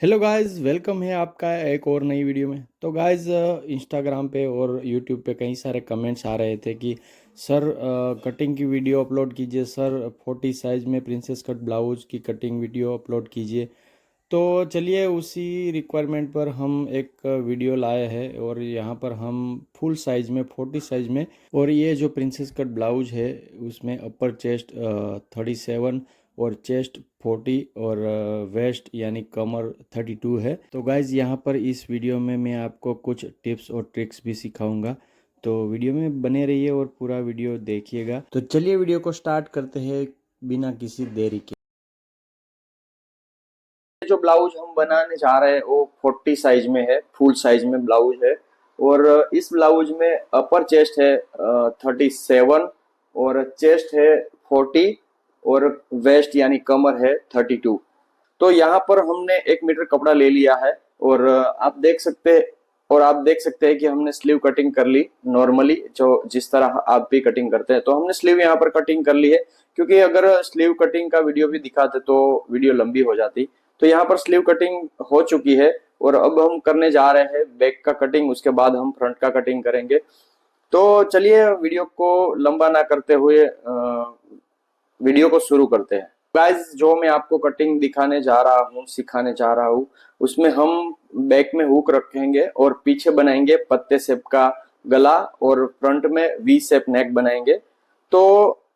Hello guys, welcome है आपका एक और नई वीडियो में। तो गाइस, इंस्टाग्राम पे और यूट्यूब पे कई सारे कमेंट्स आ रहे थे कि सर कटिंग की वीडियो अपलोड कीजिए, सर 40 साइज में प्रिंसेस कट ब्लाउज की कटिंग वीडियो अपलोड कीजिए। तो चलिए उसी रिक्वायरमेंट पर हम एक वीडियो लाए हैं और यहाँ पर हम फुल साइज में 40 साइज में, और ये जो प्रिंसेस कट ब्लाउज है उसमें अपर चेस्ट 37 और चेस्ट 40 और वेस्ट यानी कमर 32 है। तो गाइज यहाँ पर इस वीडियो में मैं आपको कुछ टिप्स और ट्रिक्स भी सिखाऊंगा, तो वीडियो में बने रहिए और पूरा वीडियो देखिएगा। तो चलिए वीडियो को स्टार्ट करते हैं बिना किसी देरी के। जो ब्लाउज हम बनाने जा रहे हैं वो 40 साइज में है, फुल साइज में ब्लाउज है। और इस ब्लाउज में अपर चेस्ट है 37 और चेस्ट है 40 और वेस्ट यानी कमर है 32। तो यहाँ पर हमने 1 मीटर कपड़ा ले लिया है और आप देख सकते हैं कि हमने स्लीव कटिंग कर ली नॉर्मली, जो जिस तरह आप भी कटिंग करते हैं। तो हमने स्लीव यहाँ पर कटिंग कर ली है, क्योंकि अगर स्लीव कटिंग का वीडियो भी दिखाते तो वीडियो लंबी हो जाती। तो यहाँ पर स्लीव कटिंग हो चुकी है और अब हम करने जा रहे हैं बैक का कटिंग, उसके बाद हम फ्रंट का कटिंग करेंगे। तो चलिए वीडियो को लंबा ना करते हुए वीडियो को शुरू करते हैं। गाइस, जो मैं आपको कटिंग दिखाने जा रहा हूँ, सिखाने जा रहा हूँ, उसमें हम बैक में हुक रखेंगे और पीछे बनाएंगे पत्ते शेप का गला और फ्रंट में वी शेप नेक बनाएंगे। तो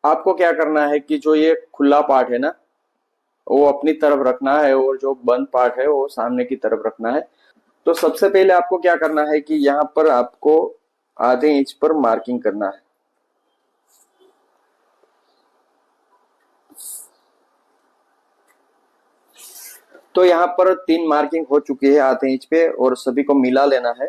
आपको क्या करना है कि जो ये खुला पार्ट है ना, वो अपनी तरफ रखना है और जो बंद पार्ट है वो सामने की तरफ रखना है। तो सबसे पहले आपको क्या करना है कि यहाँ पर आपको आधे इंच पर मार्किंग करना है। तो यहाँ पर 3 मार्किंग हो चुकी है आधे इंच पे और सभी को मिला लेना है।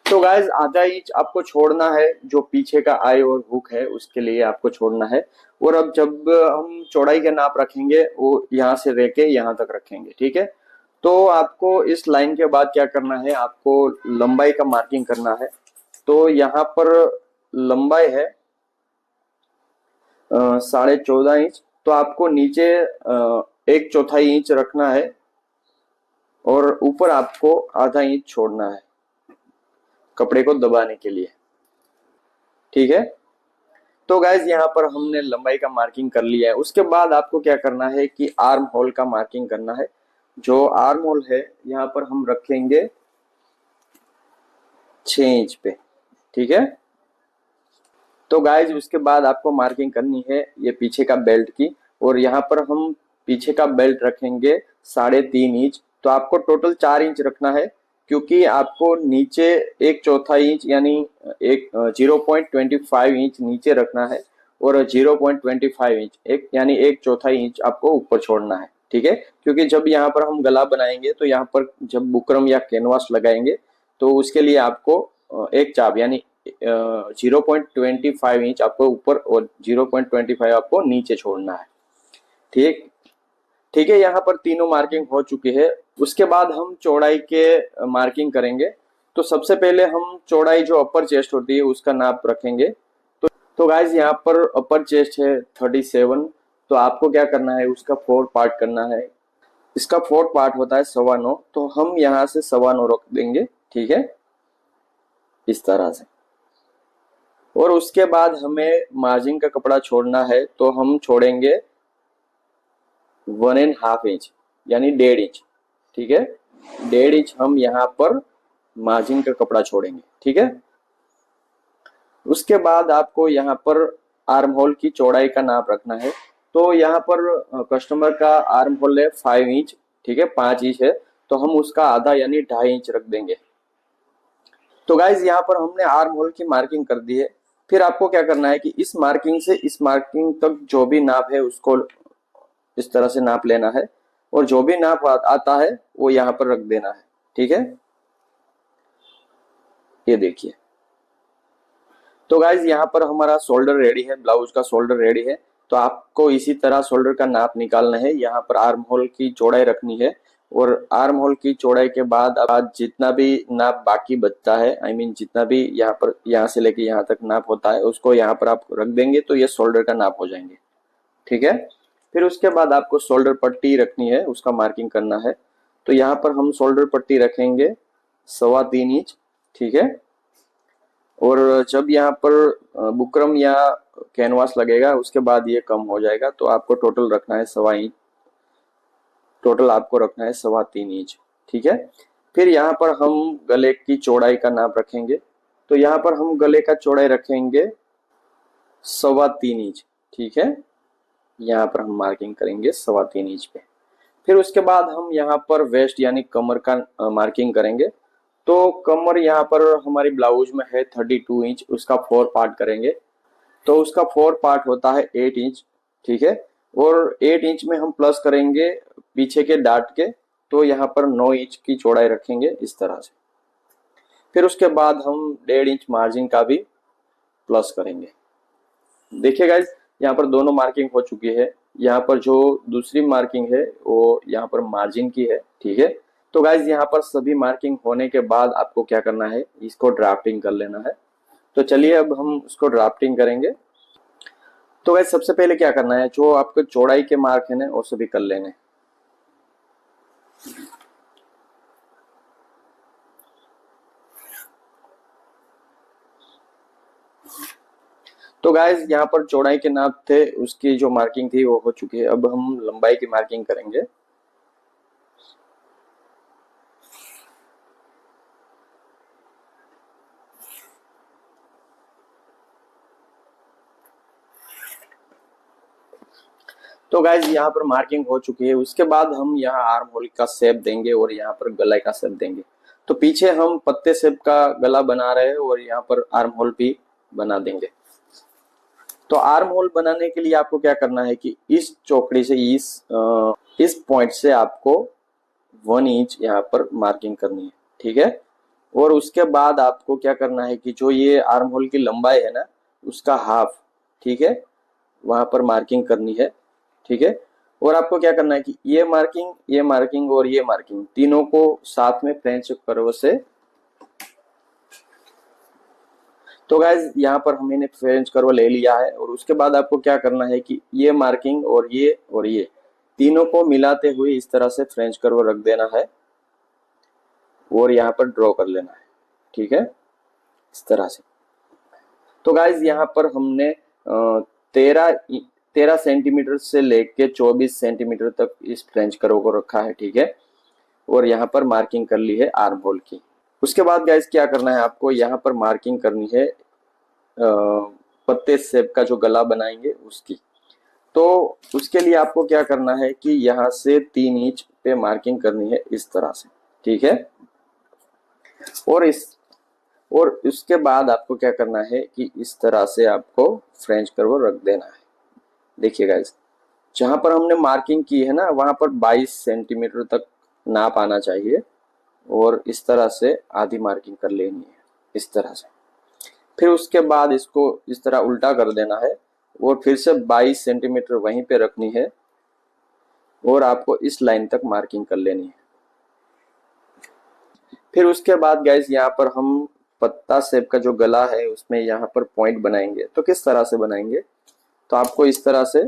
तो गाइज, आधा इंच आपको छोड़ना है, जो पीछे का आई और हुक है उसके लिए आपको छोड़ना है। और अब जब हम चौड़ाई का नाप रखेंगे वो यहाँ से लेके यहाँ तक रखेंगे, ठीक है। तो आपको इस लाइन के बाद क्या करना है, आपको लंबाई का मार्किंग करना है। तो यहाँ पर लंबाई है 14.5 इंच। तो आपको नीचे 1/4 इंच रखना है और ऊपर आपको आधा इंच छोड़ना है कपड़े को दबाने के लिए, ठीक है। तो गाइज, यहाँ पर हमने लंबाई का मार्किंग कर लिया है। उसके बाद आपको क्या करना है कि आर्म होल का मार्किंग करना है। जो आर्म होल है यहाँ पर हम रखेंगे 6 इंच पे, ठीक है। तो गाइज, उसके बाद आपको मार्किंग करनी है ये पीछे का बेल्ट की, और यहाँ पर हम पीछे का बेल्ट रखेंगे 3.5 इंच। तो आपको टोटल 4 इंच रखना है, क्योंकि आपको नीचे 1/4 इंच यानी एक 0.25 इंच नीचे रखना है और 0.25 इंच एक यानी 1/4 इंच आपको ऊपर छोड़ना है, ठीक है। क्योंकि जब यहाँ पर हम गला बनाएंगे तो यहाँ पर जब बुकरम या कैनवास लगाएंगे तो उसके लिए आपको एक चाप यानी 0.25 इंच आपको ऊपर और 0.25 आपको नीचे छोड़ना है, ठीक। ठीक है, यहाँ पर तीनों मार्किंग हो चुकी है। उसके बाद हम चौड़ाई के मार्किंग करेंगे। तो सबसे पहले हम चौड़ाई जो अपर चेस्ट होती है उसका नाप रखेंगे। तो गाइज, यहाँ पर अपर चेस्ट है 37। तो आपको क्या करना है, उसका 4 पार्ट करना है। इसका 4 पार्ट होता है 9.25। तो हम यहाँ से 9.25 रख देंगे, ठीक है, इस तरह से। और उसके बाद हमें मार्जिन का कपड़ा छोड़ना है, तो हम छोड़ेंगे 1.5 इंच यानी 1.5 इंच, ठीक है। 1.5 इंच हम यहाँ पर मार्जिन का कपड़ा छोड़ेंगे, ठीक है। उसके बाद आपको यहाँ पर आर्म होल की चौड़ाई का नाप रखना है। तो यहाँ पर कस्टमर का आर्म होल है 5 इंच, ठीक है, 5 इंच है। तो हम उसका आधा यानी 2.5 इंच रख देंगे। तो गाइज, यहाँ पर हमने आर्म होल की मार्किंग कर दी है। फिर आपको क्या करना है कि इस मार्किंग से इस मार्किंग तक जो भी नाप है उसको इस तरह से नाप लेना है, और जो भी नाप आता है वो यहाँ पर रख देना है, ठीक है। ये देखिए। तो गाइज, यहाँ पर हमारा शोल्डर रेडी है, ब्लाउज का शोल्डर रेडी है। तो आपको इसी तरह शोल्डर का नाप निकालना है। यहाँ पर आर्म होल की चौड़ाई रखनी है और आर्म होल की चौड़ाई के बाद अब जितना भी नाप बाकी बचता है, आई मीन जितना भी यहाँ पर यहाँ से लेके यहाँ तक नाप होता है उसको यहाँ पर आप रख देंगे तो ये शोल्डर का नाप हो जाएंगे। ठीक है। फिर उसके बाद आपको शोल्डर पट्टी रखनी है, उसका मार्किंग करना है। तो यहाँ पर हम शोल्डर पट्टी रखेंगे 3.25 इंच। ठीक है। और जब यहाँ पर बुकरम या कैनवास लगेगा उसके बाद ये कम हो जाएगा, तो आपको टोटल रखना है 1.25 इंच। टोटल आपको रखना है 3.25 इंच। ठीक है। फिर यहाँ पर हम गले की चौड़ाई का नाप रखेंगे। तो यहाँ पर हम गले का चौड़ाई रखेंगे 3.25 इंच। ठीक है। यहाँ पर हम मार्किंग करेंगे 3.25 इंच पे। फिर उसके बाद हम यहाँ पर वेस्ट यानी कमर का मार्किंग करेंगे। तो कमर यहाँ पर हमारी ब्लाउज में है 32 इंच, उसका 4 पार्ट करेंगे। तो उसका 4 पार्ट होता है 8 इंच। ठीक है। और 8 इंच में हम प्लस करेंगे पीछे के डाट के, तो यहाँ पर 9 इंच की चौड़ाई रखेंगे इस तरह से। फिर उसके बाद हम 1.5 इंच मार्जिन का भी प्लस करेंगे। देखिए गाइज, यहाँ पर दोनों मार्किंग हो चुकी है। यहाँ पर जो दूसरी मार्किंग है वो यहाँ पर मार्जिन की है। ठीक है। तो गाइज यहाँ पर सभी मार्किंग होने के बाद आपको क्या करना है, इसको ड्राफ्टिंग कर लेना है। तो चलिए अब हम उसको ड्राफ्टिंग करेंगे। तो गाइज सबसे पहले क्या करना है, जो आपके चौड़ाई के मार्क है ना वो सभी कर लेने। तो गाइज यहाँ पर चौड़ाई के नाप थे, उसकी जो मार्किंग थी वो हो चुकी है। अब हम लंबाई की मार्किंग करेंगे। तो गाइज यहाँ पर मार्किंग हो चुकी है। उसके बाद हम यहाँ आर्म होल का शेप देंगे और यहाँ पर गला का शेप देंगे। तो पीछे हम पत्ते शेप का गला बना रहे हैं और यहाँ पर आर्म होल भी बना देंगे। तो आर्म होल बनाने के लिए आपको क्या करना है कि इस चौकड़ी से इस पॉइंट से आपको 1 इंच यहाँ पर मार्किंग करनी है। ठीक है। और उसके बाद आपको क्या करना है कि जो ये आर्म होल की लंबाई है ना उसका हाफ, ठीक है, वहां पर मार्किंग करनी है। ठीक है। और आपको क्या करना है कि ये मार्किंग और ये मार्किंग तीनों को साथ में फ्रेंच कर्व से, तो गाइज यहाँ पर हमने फ्रेंच कर्व ले लिया है। और उसके बाद आपको क्या करना है कि ये मार्किंग और ये तीनों को मिलाते हुए इस तरह से फ्रेंच कर्व रख देना है और यहाँ पर ड्रॉ कर लेना है। ठीक है, इस तरह से। तो गाइज यहाँ पर हमने 13 सेंटीमीटर से लेके 24 सेंटीमीटर तक इस फ्रेंच कर्व को रखा है। ठीक है। और यहाँ पर मार्किंग कर ली है आर्म होल की। उसके बाद गाइज क्या करना है, आपको यहाँ पर मार्किंग करनी है पत्ते शेप का जो गला बनाएंगे उसकी। तो उसके लिए आपको क्या करना है कि यहाँ से 3 इंच पे मार्किंग करनी है इस तरह से। ठीक है। और और उसके बाद आपको क्या करना है कि इस तरह से आपको फ्रेंच कर्व रख देना है। देखिए गाइस, जहां पर हमने मार्किंग की है ना वहां पर 22 सेंटीमीटर तक नाप आना चाहिए और इस तरह से आधी मार्किंग कर लेनी है इस तरह से। फिर उसके बाद इसको इस तरह उल्टा कर देना है और फिर से 22 सेंटीमीटर वहीं पे रखनी है और आपको इस लाइन तक मार्किंग कर लेनी है। फिर उसके बाद गाइस यहाँ पर हम पत्ता शेप का जो गला है उसमें यहाँ पर पॉइंट बनाएंगे। तो किस तरह से बनाएंगे, तो आपको इस तरह से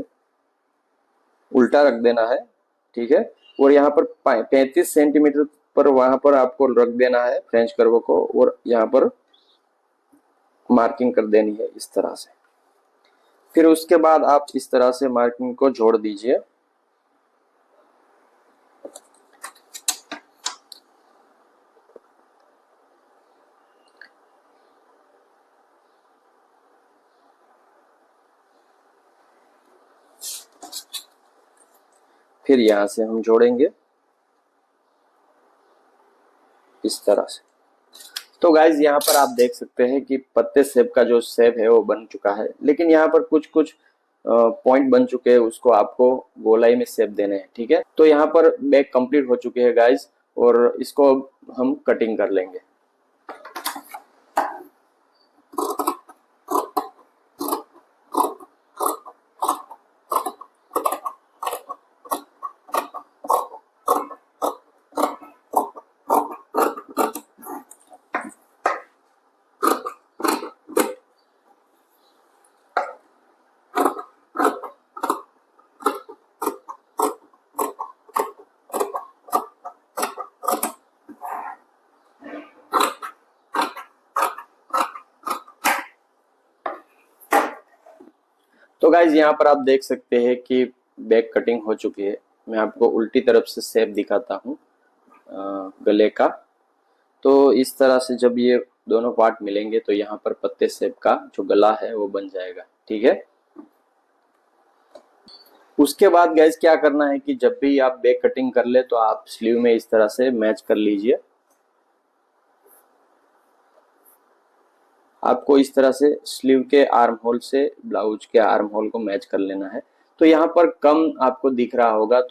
उल्टा रख देना है। ठीक है। और यहाँ पर 35 सेंटीमीटर पर वहां पर आपको रख देना है फ्रेंच कर्व को और यहाँ पर मार्किंग कर देनी है इस तरह से। फिर उसके बाद आप इस तरह से मार्किंग को जोड़ दीजिए। फिर यहां से हम जोड़ेंगे इस तरह से। तो गाइज यहाँ पर आप देख सकते हैं कि पत्ते शेप का जो शेप है वो बन चुका है, लेकिन यहाँ पर कुछ कुछ पॉइंट बन चुके हैं, उसको आपको गोलाई में शेप देने हैं। ठीक है। तो यहाँ पर बैक कंप्लीट हो चुके हैं गाइज और इसको हम कटिंग कर लेंगे। तो गाइज यहाँ पर आप देख सकते हैं कि बैक कटिंग हो चुकी है। मैं आपको उल्टी तरफ से शेप दिखाता हूँ गले का। तो इस तरह से जब ये दोनों पार्ट मिलेंगे तो यहाँ पर पत्ते शेप का जो गला है वो बन जाएगा, ठीक है। उसके बाद गाइज क्या करना है कि जब भी आप बैक कटिंग कर ले तो आप स्लीव में इस तरह से मैच कर लीजिए। आपको इस तरह से स्लीव के आर्म होल से ब्लाउज के आर्म होल को मैच कर लेना है। तो यहाँ पर कम आपको दिख रहा होगा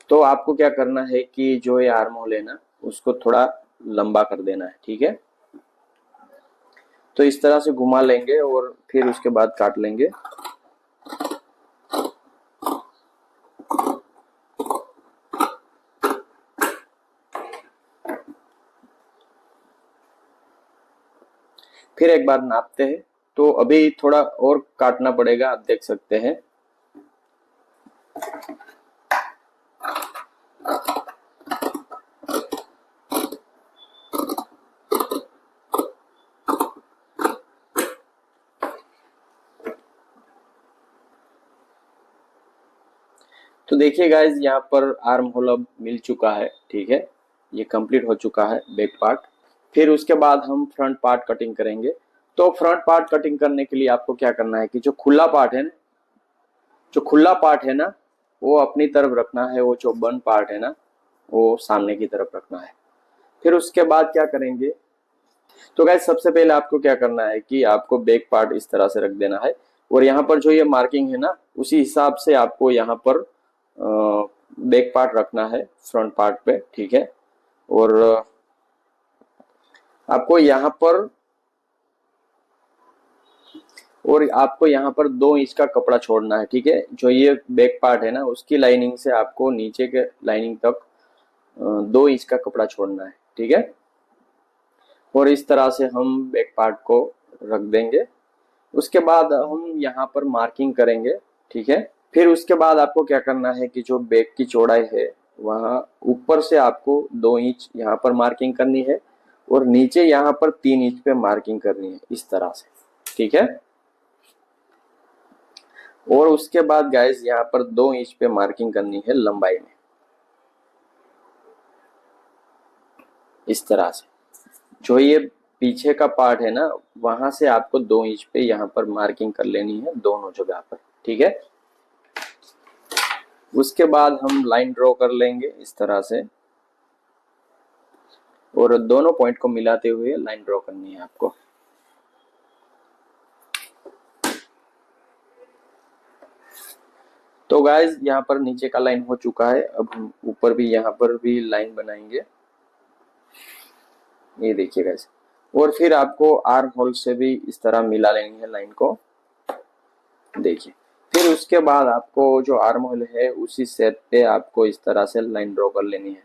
तो आपको क्या करना है कि जो ये आर्म होल है ना उसको थोड़ा लंबा कर देना है, ठीक है। तो इस तरह से घुमा लेंगे और फिर उसके बाद काट लेंगे। फिर एक बार नापते हैं। तो अभी थोड़ा और काटना पड़ेगा, आप देख सकते हैं। तो देखिए गाइज यहाँ पर आर्म होल अब मिल चुका है, ठीक है। ये कंप्लीट हो चुका है बैक पार्ट। फिर उसके बाद हम फ्रंट पार्ट कटिंग करेंगे। तो फ्रंट पार्ट कटिंग करने के लिए आपको क्या करना है कि जो खुला पार्ट है ना वो अपनी तरफ रखना है, वो जो बंद पार्ट है ना वो सामने की तरफ रखना है। फिर उसके बाद क्या करेंगे, तो गाइस सबसे पहले आपको क्या करना है कि आपको बैक पार्ट इस तरह से रख देना है और यहाँ पर जो ये मार्किंग है ना उसी हिसाब से आपको यहाँ पर बैक पार्ट रखना है फ्रंट पार्ट पे, ठीक है। और आपको यहाँ पर आपको यहाँ पर 2 इंच का कपड़ा छोड़ना है, ठीक है। जो ये बैक पार्ट है ना उसकी लाइनिंग से आपको नीचे के लाइनिंग तक 2 इंच का कपड़ा छोड़ना है, ठीक है। और इस तरह से हम बैक पार्ट को रख देंगे। उसके बाद हम यहाँ पर मार्किंग करेंगे, ठीक है। फिर उसके बाद आपको क्या करना है कि जो बैक की चौड़ाई है वहाँ ऊपर से आपको 2 इंच यहाँ पर मार्किंग करनी है और नीचे यहाँ पर 3 इंच पे मार्किंग करनी है इस तरह से, ठीक है। और उसके बाद गाइस यहाँ पर 2 इंच पे मार्किंग करनी है लंबाई में, इस तरह से। जो ये पीछे का पार्ट है ना वहां से आपको 2 इंच पे यहाँ पर मार्किंग कर लेनी है दोनों जगह पर, ठीक है। उसके बाद हम लाइन ड्रॉ कर लेंगे इस तरह से और दोनों पॉइंट को मिलाते हुए लाइन ड्रॉ करनी है आपको। तो गाइज यहाँ पर नीचे का लाइन हो चुका है। अब हम ऊपर भी यहाँ पर भी लाइन बनाएंगे, ये देखिए गाइज। और फिर आपको आर्म होल से भी इस तरह मिला लेनी है लाइन को, देखिए। फिर उसके बाद आपको जो आर्म होल है उसी सेट पे आपको इस तरह से लाइन ड्रॉ कर लेनी है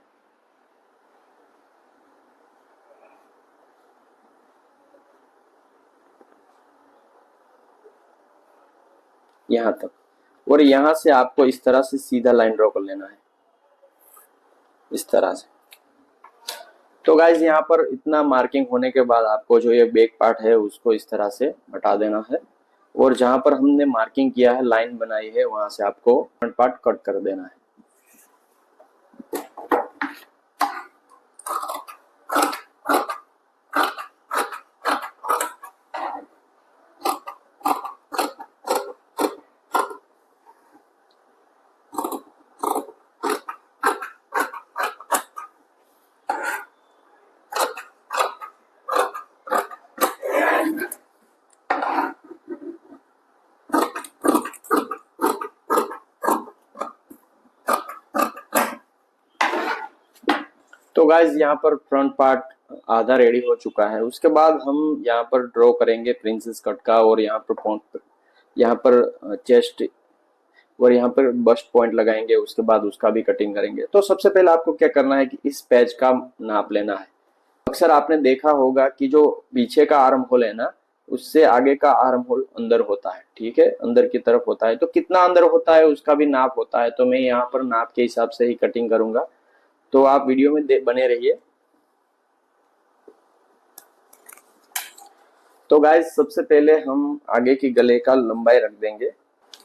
यहाँ तक। और यहाँ से आपको इस तरह से सीधा लाइन ड्रॉ कर लेना है इस तरह से। तो गाइज यहाँ पर इतना मार्किंग होने के बाद आपको जो ये बैक पार्ट है उसको इस तरह से हटा देना है और जहां पर हमने मार्किंग किया है लाइन बनाई है वहां से आपको फ्रंट पार्ट कट कर देना है। तो गाइज यहाँ पर फ्रंट पार्ट आधा रेडी हो चुका है। उसके बाद हम यहाँ पर ड्रॉ करेंगे प्रिंसेस कट का और यहाँ पर चेस्ट और यहाँ पर बस्ट पॉइंट लगाएंगे। उसके बाद उसका भी कटिंग करेंगे। तो सबसे पहले आपको क्या करना है कि इस पैच का नाप लेना है। अक्सर आपने देखा होगा कि जो पीछे का आर्म होल है ना उससे आगे का आर्म होल अंदर होता है, ठीक है, अंदर की तरफ होता है। तो कितना अंदर होता है उसका भी नाप होता है। तो मैं यहाँ पर नाप के हिसाब से ही कटिंग करूंगा, तो आप वीडियो में बने रहिए। तो गाइस सबसे पहले हम आगे की गले का लंबाई रख देंगे।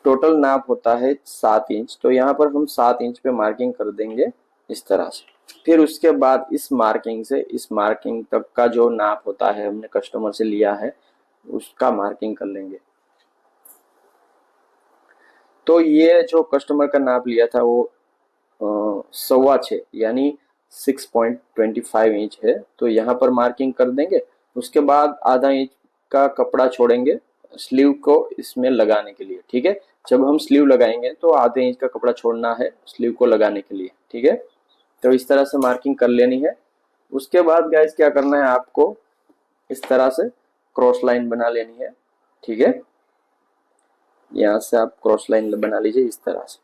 टोटल नाप होता है 7 इंच, तो यहाँ पर हम 7 इंच पे मार्किंग कर देंगे इस तरह से। फिर उसके बाद इस मार्किंग से इस मार्किंग तक का जो नाप होता है हमने कस्टमर से लिया है उसका मार्किंग कर लेंगे। तो ये जो कस्टमर का नाप लिया था वो 6.25 यानी 6.25 इंच है, तो यहाँ पर मार्किंग कर देंगे। उसके बाद आधा इंच का कपड़ा छोड़ेंगे स्लीव को इसमें लगाने के लिए, ठीक है। जब हम स्लीव लगाएंगे तो आधे इंच का कपड़ा छोड़ना है स्लीव को लगाने के लिए, ठीक है। तो इस तरह से मार्किंग कर लेनी है। उसके बाद गाइस क्या करना है, आपको इस तरह से क्रॉस लाइन बना लेनी है, ठीक है। यहाँ से आप क्रॉस लाइन बना लीजिए इस तरह से,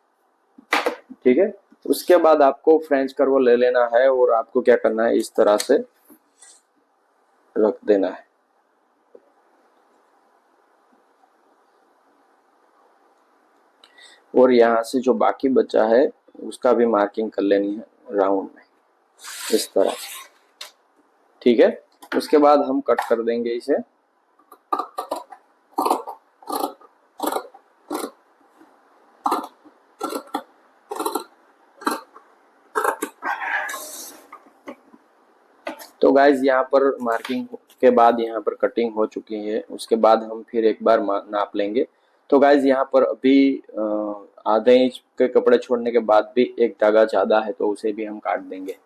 ठीक है। उसके बाद आपको फ्रेंच कर्व ले लेना है और आपको क्या करना है, इस तरह से रख देना है। और यहाँ से जो बाकी बचा है उसका भी मार्किंग कर लेनी है राउंड में इस तरह से, ठीक है। उसके बाद हम कट कर देंगे इसे। तो गाइज यहाँ पर मार्किंग के बाद यहाँ पर कटिंग हो चुकी है। उसके बाद हम फिर एक बार नाप लेंगे। तो गाइज यहाँ पर अभी आधे इंच के कपड़े छोड़ने के बाद भी एक धागा ज्यादा है, तो उसे भी हम काट देंगे।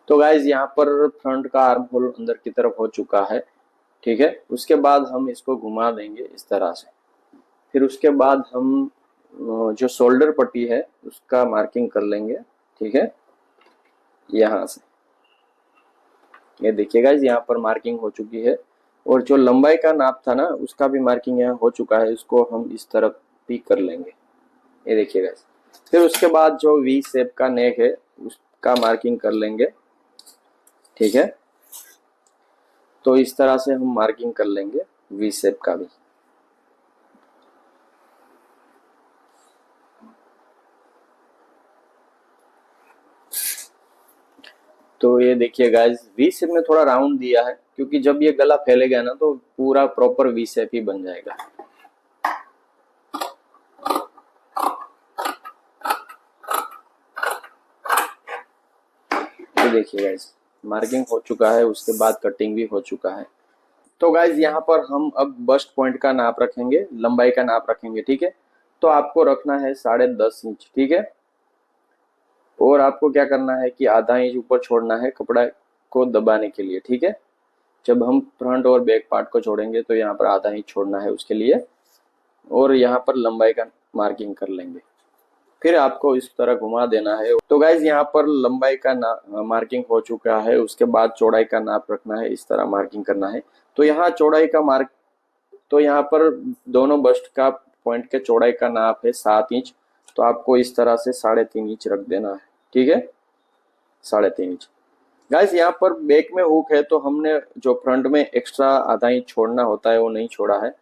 तो गाइज यहाँ पर फ्रंट का आर्म होल अंदर की तरफ हो चुका है, ठीक है। उसके बाद हम इसको घुमा देंगे इस तरह से। फिर उसके बाद हम जो शोल्डर पट्टी है उसका मार्किंग कर लेंगे, ठीक है। यहाँ से ये देखिए गाइस यहाँ पर मार्किंग हो चुकी है। और जो लंबाई का नाप था ना उसका भी मार्किंग यहाँ हो चुका है, इसको हम इस तरफ भी कर लेंगे, ये देखिए गाइस। फिर उसके बाद जो वी शेप का नेक है उसका मार्किंग कर लेंगे, ठीक है। तो इस तरह से हम मार्किंग कर लेंगे वी शेप का भी। तो ये देखिए गाइस वी शेप में थोड़ा राउंड दिया है क्योंकि जब ये गला फैलेगा ना तो पूरा प्रॉपर वी शेप ही बन जाएगा। तो देखिए गाइस मार्किंग हो चुका है, उसके बाद कटिंग भी हो चुका है। तो गाइज यहाँ पर हम अब बस्ट पॉइंट का नाप रखेंगे, लंबाई का नाप रखेंगे, ठीक है। तो आपको रखना है 10.5 इंच, ठीक है। और आपको क्या करना है कि आधा इंच ऊपर छोड़ना है कपड़ा को दबाने के लिए, ठीक है। जब हम फ्रंट और बैक पार्ट को छोड़ेंगे तो यहाँ पर आधा इंच छोड़ना है उसके लिए। और यहाँ पर लंबाई का मार्किंग कर लेंगे, फिर आपको इस तरह घुमा देना है। तो गाइज यहाँ पर लंबाई का मार्किंग हो चुका है। उसके बाद चौड़ाई का नाप रखना है, इस तरह मार्किंग करना है। तो यहाँ चौड़ाई का मार्क, तो यहाँ पर दोनों बस्ट का पॉइंट के चौड़ाई का नाप है 7 इंच, तो आपको इस तरह से 3.5 इंच रख देना है, ठीक है। 3.5 इंच। गाइस यहाँ पर बैक में हुक है तो हमने जो फ्रंट में एक्स्ट्रा आधा इंच छोड़ना होता है वो नहीं छोड़ा है।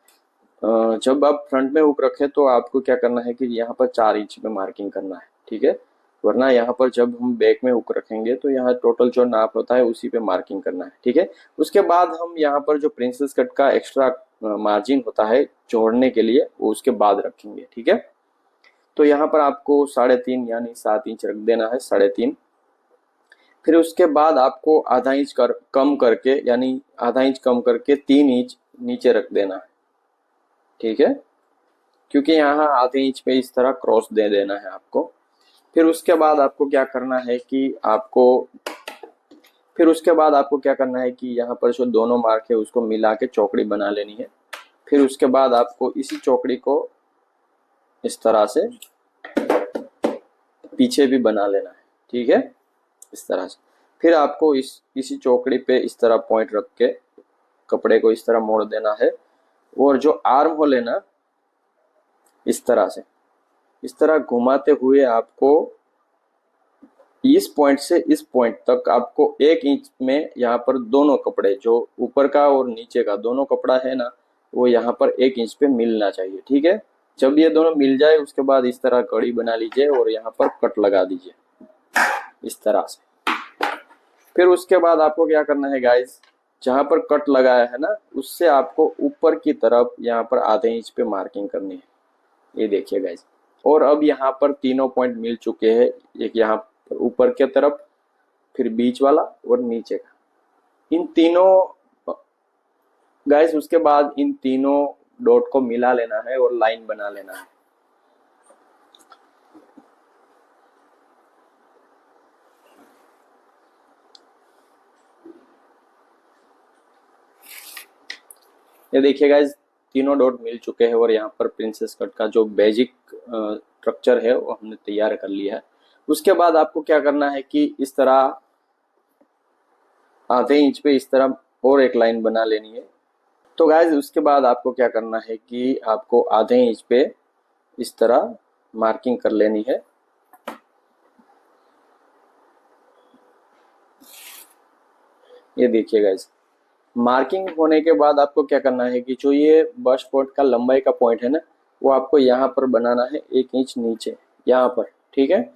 जब आप फ्रंट में हुक रखे तो आपको क्या करना है कि यहाँ पर 4 इंच में मार्किंग करना है, ठीक है। वरना यहाँ पर जब हम बैक में हुक रखेंगे तो यहाँ टोटल जो नाप होता है उसी पे मार्किंग करना है, ठीक है। उसके बाद हम यहाँ पर जो प्रिंसेस कट का एक्स्ट्रा मार्जिन होता है जोड़ने के लिए वो उसके बाद रखेंगे, ठीक है। तो यहाँ पर आपको 3.5 यानी 7 इंच रख देना है, 3.5। फिर उसके बाद आपको आधा इंच कम करके यानी आधा इंच कम करके 3 इंच नीचे रख देना है, ठीक है। क्योंकि यहाँ आधे इंच पे इस तरह क्रॉस दे देना है आपको। फिर उसके बाद आपको क्या करना है कि यहाँ पर जो दोनों मार्क है उसको मिला के चौकड़ी बना लेनी है। फिर उसके बाद आपको इसी चौकड़ी को इस तरह से पीछे भी बना लेना है, ठीक है, इस तरह से। फिर आपको इसी चौकड़ी पे इस तरह पॉइंट रख के कपड़े को इस तरह मोड़ देना है। और जो आर्म होल है ना इस तरह से इस तरह घुमाते हुए आपको इस पॉइंट से इस पॉइंट तक आपको 1 इंच में यहाँ पर दोनों कपड़े जो ऊपर का और नीचे का दोनों कपड़ा है ना वो यहाँ पर 1 इंच पे मिलना चाहिए, ठीक है। जब ये दोनों मिल जाए उसके बाद इस तरह कड़ी बना लीजिए और यहाँ पर कट लगा दीजिए इस तरह से। फिर उसके बाद आपको क्या करना है गाइस, जहां पर कट लगाया है ना उससे आपको ऊपर की तरफ यहाँ पर आधे इंच पे मार्किंग करनी है। ये देखिए गाइस, और अब यहाँ पर तीनों पॉइंट मिल चुके हैं, एक यहाँ पर ऊपर की तरफ, फिर बीच वाला और नीचे का, इन तीनों गाइस। उसके बाद इन तीनों डॉट को मिला लेना है और लाइन बना लेना है। ये देखिए गाइस, तीनों डॉट मिल चुके हैं और यहाँ पर प्रिंसेस कट का जो बेसिक स्ट्रक्चर है वो हमने तैयार कर लिया है। उसके बाद आपको क्या करना है कि इस तरह आधे इंच पे इस तरह और एक लाइन बना लेनी है। तो गाइस उसके बाद आपको क्या करना है कि आपको आधे इंच पे इस तरह मार्किंग कर लेनी है। ये देखिए गाइस, मार्किंग होने के बाद आपको क्या करना है कि जो ये बस्ट पॉइंट का लंबाई का पॉइंट है ना, वो आपको यहाँ पर बनाना है 1 इंच नीचे यहाँ पर, ठीक है।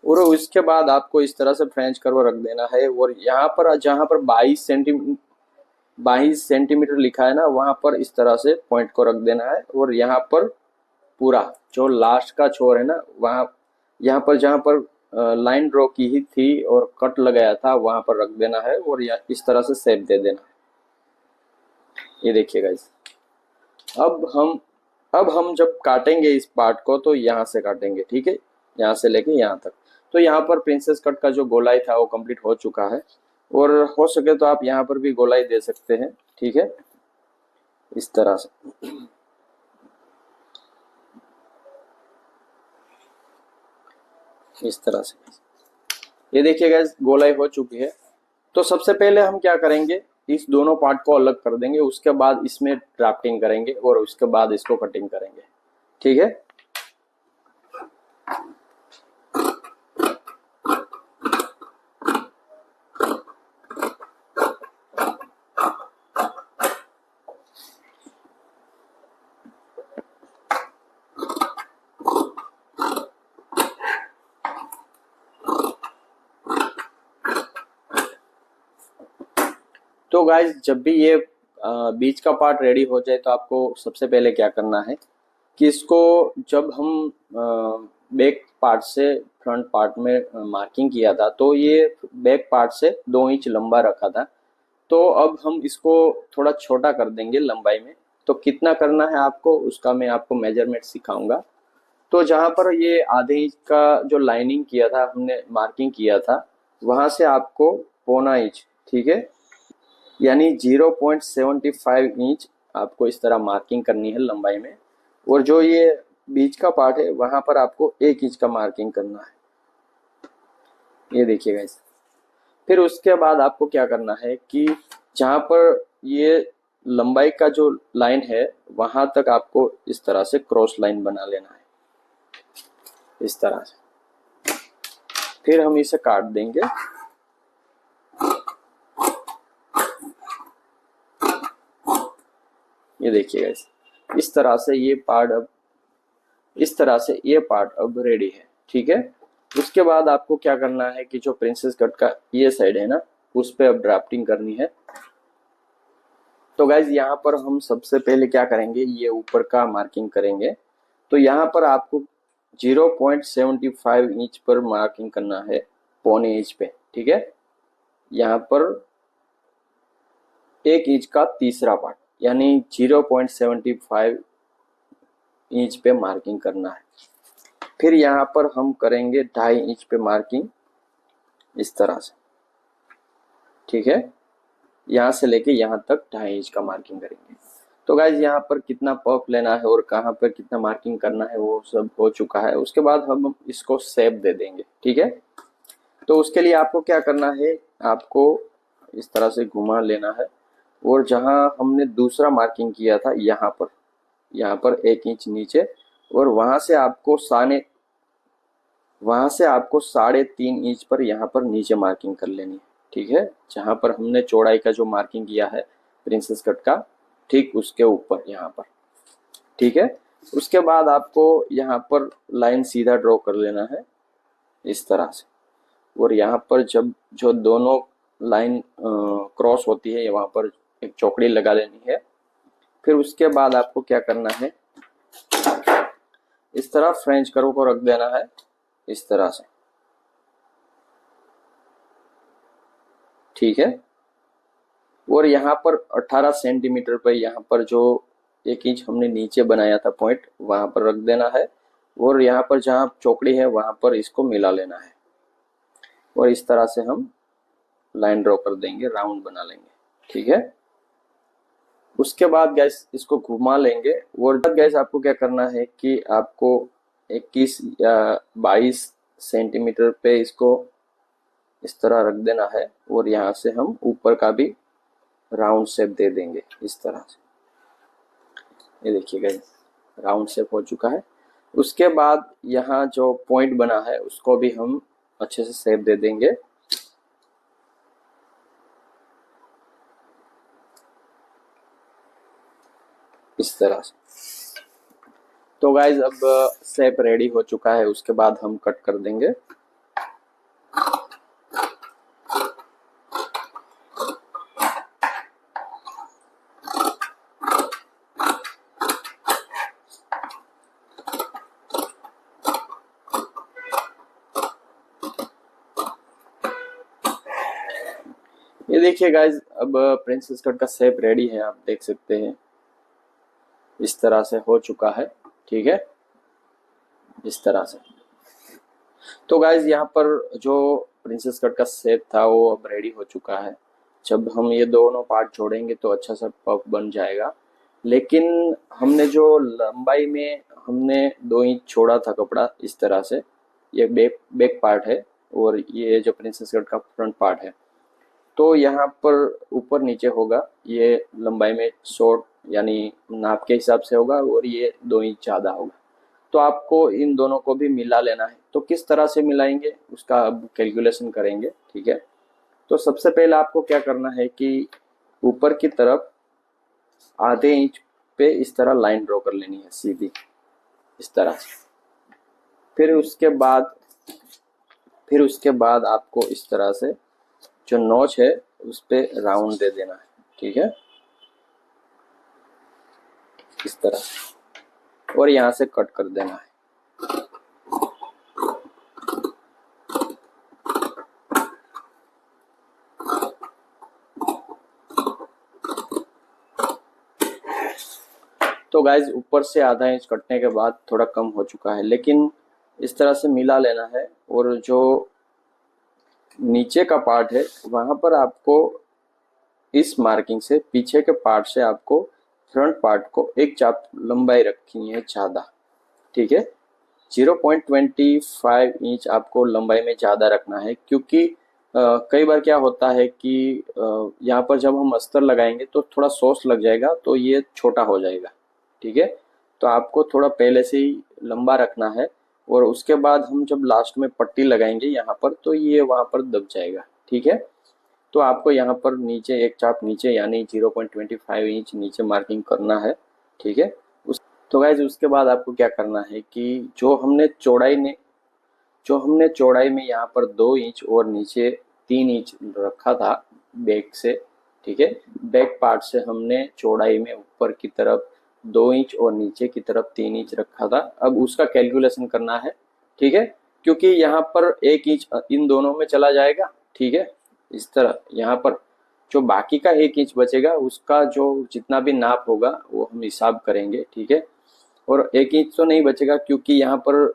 और उसके बाद आपको इस तरह से फ्रेंच कर्व रख देना है और यहाँ पर जहाँ पर 22 सेंटीमीटर लिखा है ना, वहां पर इस तरह से पॉइंट को रख देना है और यहाँ पर पूरा जो लास्ट का छोर है ना, वहां यहाँ पर जहाँ पर लाइन ड्रॉ की ही थी और कट लगाया था वहां पर रख देना है और इस तरह से शेप दे देना। ये देखिए गाइस, अब हम जब काटेंगे इस पार्ट को तो यहाँ से काटेंगे, ठीक है, यहाँ से लेके यहाँ तक। तो यहाँ पर प्रिंसेस कट का जो गोलाई था वो कंप्लीट हो चुका है और हो सके तो आप यहाँ पर भी गोलाई दे सकते हैं, ठीक है, इस तरह से। इस तरह से ये देखिए गाइस, गोलाई हो चुकी है। तो सबसे पहले हम क्या करेंगे, इस दोनों पार्ट को अलग कर देंगे, उसके बाद इसमें ड्राफ्टिंग करेंगे और उसके बाद इसको कटिंग करेंगे, ठीक है। तो गाइस जब भी ये बीच का पार्ट रेडी हो जाए तो आपको सबसे पहले क्या करना है कि इसको, जब हम बैक पार्ट से फ्रंट पार्ट में मार्किंग किया था तो ये बैक पार्ट से 2 इंच लंबा रखा था। तो अब हम इसको थोड़ा छोटा कर देंगे लंबाई में। तो कितना करना है आपको उसका मैं आपको मेजरमेंट सिखाऊंगा। तो जहाँ पर ये आधे इंच का जो लाइनिंग किया था, हमने मार्किंग किया था, वहां से आपको 0.25 इंच, ठीक है, यानी 0.75 इंच आपको इस तरह मार्किंग करनी है लंबाई में। और जो ये बीच का पार्ट है वहां पर आपको 1 इंच का मार्किंग करना है। ये देखिएगा इस। फिर उसके बाद आपको क्या करना है कि जहां पर ये लंबाई का जो लाइन है वहां तक आपको इस तरह से क्रॉस लाइन बना लेना है, इस तरह से। फिर हम इसे काट देंगे। ये देखिएगा इस तरह से ये पार्ट अब, इस तरह से ये पार्ट अब रेडी है, ठीक है। उसके बाद आपको क्या करना है कि जो प्रिंसेस कट का ये साइड है ना, उस पे अब ड्राफ्टिंग करनी है। तो गाइज यहाँ पर हम सबसे पहले क्या करेंगे, ये ऊपर का मार्किंग करेंगे। तो यहाँ पर आपको 0.75 इंच पर मार्किंग करना है, 0.25 इंच पे, ठीक है। यहाँ पर 1 इंच का तीसरा पार्ट यानी 0.75 इंच पे मार्किंग करना है। फिर यहाँ पर हम करेंगे 2.5 इंच पे मार्किंग, इस तरह से, ठीक है। यहाँ से लेके यहाँ तक 2.5 इंच का मार्किंग करेंगे। तो गाइज यहाँ पर कितना पफ लेना है और कहाँ पर कितना मार्किंग करना है वो सब हो चुका है। उसके बाद हम इसको शेप दे देंगे, ठीक है। तो उसके लिए आपको क्या करना है, आपको इस तरह से घुमा लेना है और जहाँ हमने दूसरा मार्किंग किया था यहाँ पर 1 इंच नीचे, और वहां से आपको 3.5 इंच पर यहाँ पर नीचे मार्किंग कर लेनी है, ठीक है। जहां पर हमने चौड़ाई का जो मार्किंग किया है प्रिंसेस कट का, ठीक उसके ऊपर यहाँ पर, ठीक है। उसके बाद आपको यहाँ पर लाइन सीधा ड्रॉ कर लेना है इस तरह से, और यहाँ पर जब जो दोनों लाइन क्रॉस होती है वहाँ पर एक चौकड़ी लगा लेनी है। फिर उसके बाद आपको क्या करना है, इस तरह फ्रेंच कर्व को रख देना है इस तरह से, ठीक है। और यहाँ पर 18 सेंटीमीटर पर यहाँ पर जो 1 इंच हमने नीचे बनाया था पॉइंट वहां पर रख देना है, और यहाँ पर जहाँ चौकड़ी है वहां पर इसको मिला लेना है, और इस तरह से हम लाइन ड्रॉ कर देंगे, राउंड बना लेंगे, ठीक है। उसके बाद गैस इसको घुमा लेंगे, और गैस आपको क्या करना है कि आपको 21 या 22 सेंटीमीटर पे इसको इस तरह रख देना है, और यहाँ से हम ऊपर का भी राउंड शेप दे देंगे इस तरह से। ये देखिए गाइस राउंड शेप हो चुका है। उसके बाद यहाँ जो पॉइंट बना है उसको भी हम अच्छे से शेप दे देंगे इस तरह से। तो गाइज अब शेप रेडी हो चुका है, उसके बाद हम कट कर देंगे। ये देखिए गाइज अब प्रिंसेस कट का शेप रेडी है, आप देख सकते हैं इस तरह से हो चुका है, ठीक है, इस तरह से। तो गाइज यहाँ पर जो प्रिंसेस कट का शेप था वो अब रेडी हो चुका है। जब हम ये दोनों पार्ट जोड़ेंगे तो अच्छा सा पफ बन जाएगा। लेकिन हमने जो लंबाई में हमने 2 इंच छोड़ा था कपड़ा इस तरह से, ये बैक पार्ट है और ये जो प्रिंसेस कट का फ्रंट पार्ट है, तो यहाँ पर ऊपर नीचे होगा, ये लंबाई में शॉर्ट यानी नाप के हिसाब से होगा और ये 2 इंच ज़्यादा होगा। तो आपको इन दोनों को भी मिला लेना है। तो किस तरह से मिलाएंगे उसका अब कैलकुलेशन करेंगे, ठीक है। तो सबसे पहले आपको क्या करना है कि ऊपर की तरफ आधे इंच पे इस तरह लाइन ड्रॉ कर लेनी है सीधी इस तरह से। फिर उसके बाद आपको इस तरह से जो नॉच है उस पे राउंड दे देना है, ठीक है, इस तरह, और यहाँ से कट कर देना है। तो गाइज ऊपर से आधा इंच कटने के बाद थोड़ा कम हो चुका है, लेकिन इस तरह से मिला लेना है। और जो नीचे का पार्ट है वहां पर आपको इस मार्किंग से पीछे के पार्ट से आपको फ्रंट पार्ट को एक चाप लंबाई रखनी है ज़्यादा, ठीक है। 0.25 इंच आपको लंबाई में ज़्यादा रखना है, क्योंकि कई बार क्या होता है कि यहाँ पर जब हम अस्तर लगाएंगे तो थोड़ा सॉस लग जाएगा तो ये छोटा हो जाएगा, ठीक है। तो आपको थोड़ा पहले से ही लंबा रखना है, और उसके बाद हम जब लास्ट में पट्टी लगाएंगे यहाँ पर तो ये वहाँ पर दब जाएगा, ठीक है। तो आपको यहाँ पर नीचे एक चाप नीचे यानी 0.25 इंच नीचे मार्किंग करना है, ठीक है। तो गाइज उसके बाद आपको क्या करना है कि जो हमने चौड़ाई में यहाँ पर 2 इंच और नीचे 3 इंच रखा था बैक से, ठीक है, बैक पार्ट से हमने चौड़ाई में ऊपर की तरफ 2 इंच और नीचे की तरफ 3 इंच रखा था। अब उसका कैलकुलेशन करना है, ठीक है, क्योंकि यहाँ पर 1 इंच इन दोनों में चला जाएगा, ठीक है। इस तरह यहाँ पर जो बाकी का 1 इंच बचेगा उसका जो जितना भी नाप होगा वो हम हिसाब करेंगे, ठीक है। और 1 इंच तो नहीं बचेगा क्योंकि यहाँ पर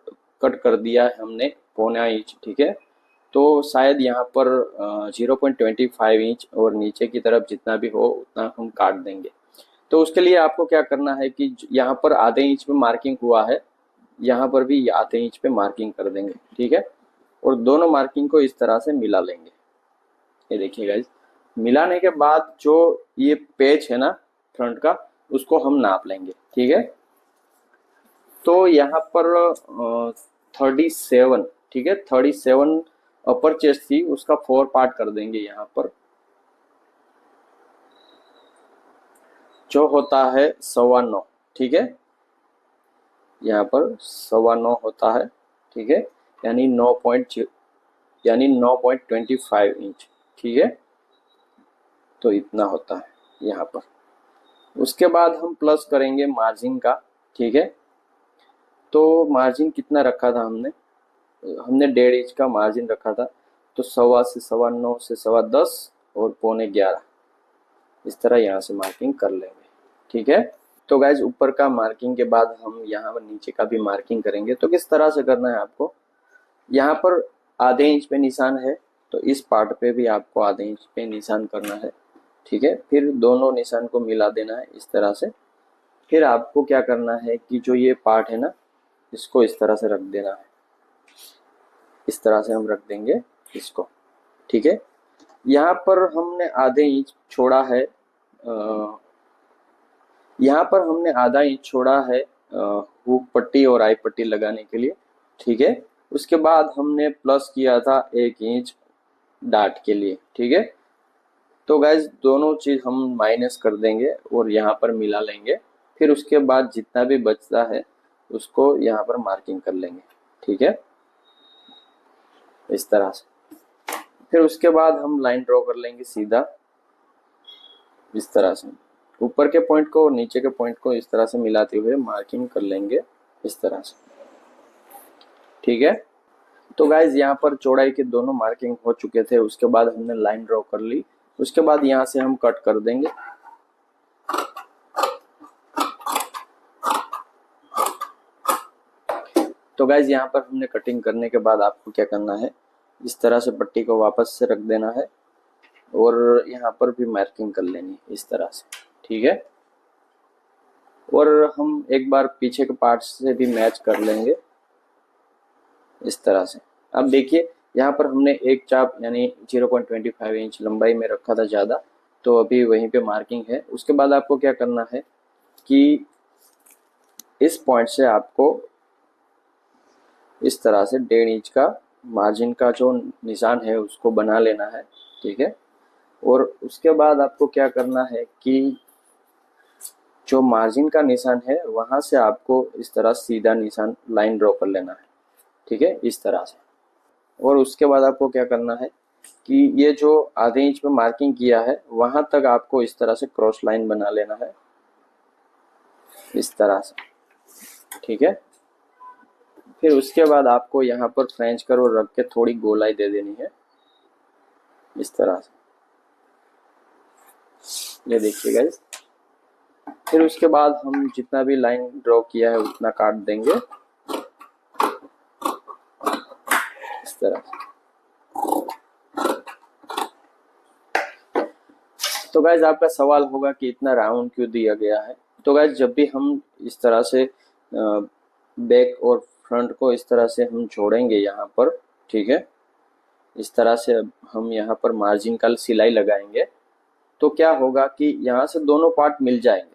कट कर दिया है हमने 0.25 इंच, ठीक है। तो शायद यहाँ पर 0.25 इंच और नीचे की तरफ जितना भी हो उतना हम काट देंगे। तो उसके लिए आपको क्या करना है कि यहाँ पर आधे इंच पे मार्किंग हुआ है, यहाँ पर भी आधे इंच पे मार्किंग कर देंगे, ठीक है। और दोनों मार्किंग को इस तरह से मिला लेंगे। ये देखिए गाइस, मिलाने के बाद जो ये पेच है ना फ्रंट का उसको हम नाप लेंगे, ठीक है। तो यहाँ पर 37, ठीक है, 37 अपर चेस्ट थी, उसका 4 पार्ट कर देंगे यहाँ पर, जो होता है 9.25, ठीक है। यहाँ पर 9.25 होता है, ठीक है, यानी 9.25 इंच, ठीक है। तो इतना होता है यहाँ पर। उसके बाद हम प्लस करेंगे मार्जिन का, ठीक है। तो मार्जिन कितना रखा था हमने हमने 1.5 इंच का मार्जिन रखा था, तो 9.25 से 9.25 से 10.15 और 11.25 इस तरह यहाँ से मार्किंग कर लेंगे, ठीक है। तो गाइज ऊपर का मार्किंग के बाद हम यहाँ पर नीचे का भी मार्किंग करेंगे। तो किस तरह से करना है आपको, यहाँ पर आधे इंच पे निशान है, तो इस पार्ट पे भी आपको आधे इंच पे निशान करना है, ठीक है। फिर दोनों निशान को मिला देना है इस तरह से। फिर आपको क्या करना है कि जो ये पार्ट है ना, इसको इस तरह से रख देना है, इस तरह से हम रख देंगे इसको, ठीक है। यहाँ पर हमने आधे इंच छोड़ा है, यहाँ पर हमने आधा इंच छोड़ा है हुक पट्टी और आई पट्टी लगाने के लिए, ठीक है। उसके बाद हमने प्लस किया था 1 इंच डाट के लिए, ठीक है। तो गाइज दोनों चीज हम माइनस कर देंगे और यहाँ पर मिला लेंगे। फिर उसके बाद जितना भी बचता है उसको यहाँ पर मार्किंग कर लेंगे, ठीक है, इस तरह से। फिर उसके बाद हम लाइन ड्रॉ कर लेंगे सीधा इस तरह से, ऊपर के पॉइंट को और नीचे के पॉइंट को इस तरह से मिलाते हुए मार्किंग कर लेंगे इस तरह से, ठीक है। तो गाइज यहाँ पर चौड़ाई के दोनों मार्किंग हो चुके थे। उसके बाद हमने लाइन ड्रॉ कर ली। उसके बाद यहाँ से हम कट कर देंगे, तो गाइज यहाँ पर हमने कटिंग करने के बाद आपको क्या करना है, इस तरह से पट्टी को वापस से रख देना है और यहाँ पर भी मार्किंग कर लेनी है इस तरह से, ठीक है। और हम एक बार पीछे के पार्ट से भी मैच कर लेंगे इस तरह से। अब देखिए यहाँ पर हमने एक चाप यानी 0.25 इंच लंबाई में रखा था ज़्यादा, तो अभी वहीं पे मार्किंग है। उसके बाद आपको क्या करना है कि इस पॉइंट से आपको इस तरह से 1.5 इंच का मार्जिन का जो निशान है उसको बना लेना है, ठीक है। और उसके बाद आपको क्या करना है कि जो मार्जिन का निशान है वहां से आपको इस तरह सीधा निशान लाइन ड्रॉ कर लेना है, ठीक है, इस तरह से। और उसके बाद आपको क्या करना है कि ये जो आधे इंच पे मार्किंग किया है वहां तक आपको इस तरह से क्रॉस लाइन बना लेना है इस तरह से, ठीक है। फिर उसके बाद आपको यहाँ पर फ्रेंच कर्व रख के थोड़ी गोलाई दे देनी है इस तरह से, ये देखिए गाइस। फिर उसके बाद हम जितना भी लाइन ड्रॉ किया है उतना काट देंगे इस तरह से। तो गाइज आपका सवाल होगा कि इतना राउंड क्यों दिया गया है। तो गाइज जब भी हम इस तरह से बैक और फ्रंट को इस तरह से हम जोड़ेंगे यहाँ पर, ठीक है, इस तरह से हम यहाँ पर मार्जिन का सिलाई लगाएंगे, तो क्या होगा कि यहाँ से दोनों पार्ट मिल जाएंगे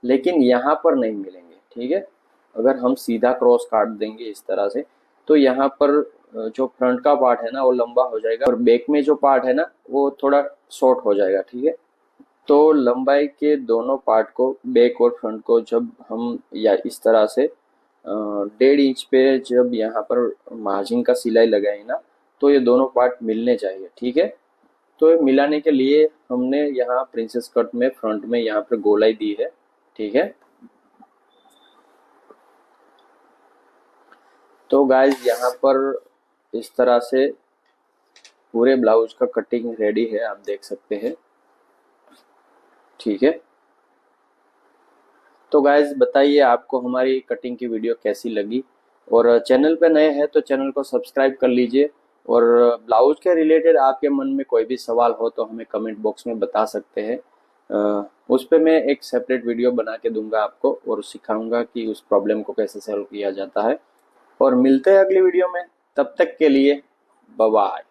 लेकिन यहाँ पर नहीं मिलेंगे, ठीक है। अगर हम सीधा क्रॉस काट देंगे इस तरह से तो यहाँ पर जो फ्रंट का पार्ट है ना वो लंबा हो जाएगा और बैक में जो पार्ट है ना वो थोड़ा शॉर्ट हो जाएगा, ठीक है। तो लंबाई के दोनों पार्ट को बैक और फ्रंट को जब हम या इस तरह से 1.5 इंच पे जब यहाँ पर मार्जिन का सिलाई लगाए ना तो ये दोनों पार्ट मिलने चाहिए, ठीक है। तो मिलाने के लिए हमने यहाँ प्रिंसेस कट में फ्रंट में यहाँ पर गोलाई दी है, ठीक है। तो गाइज यहाँ पर इस तरह से पूरे ब्लाउज का कटिंग रेडी है, आप देख सकते हैं, ठीक है। तो गाइज बताइए आपको हमारी कटिंग की वीडियो कैसी लगी, और चैनल पे नए हैं तो चैनल को सब्सक्राइब कर लीजिए। और ब्लाउज के रिलेटेड आपके मन में कोई भी सवाल हो तो हमें कमेंट बॉक्स में बता सकते हैं, उस पर मैं एक सेपरेट वीडियो बना के दूंगा आपको और सिखाऊंगा कि उस प्रॉब्लम को कैसे सॉल्व किया जाता है। और मिलते हैं अगली वीडियो में, तब तक के लिए बाय बाय।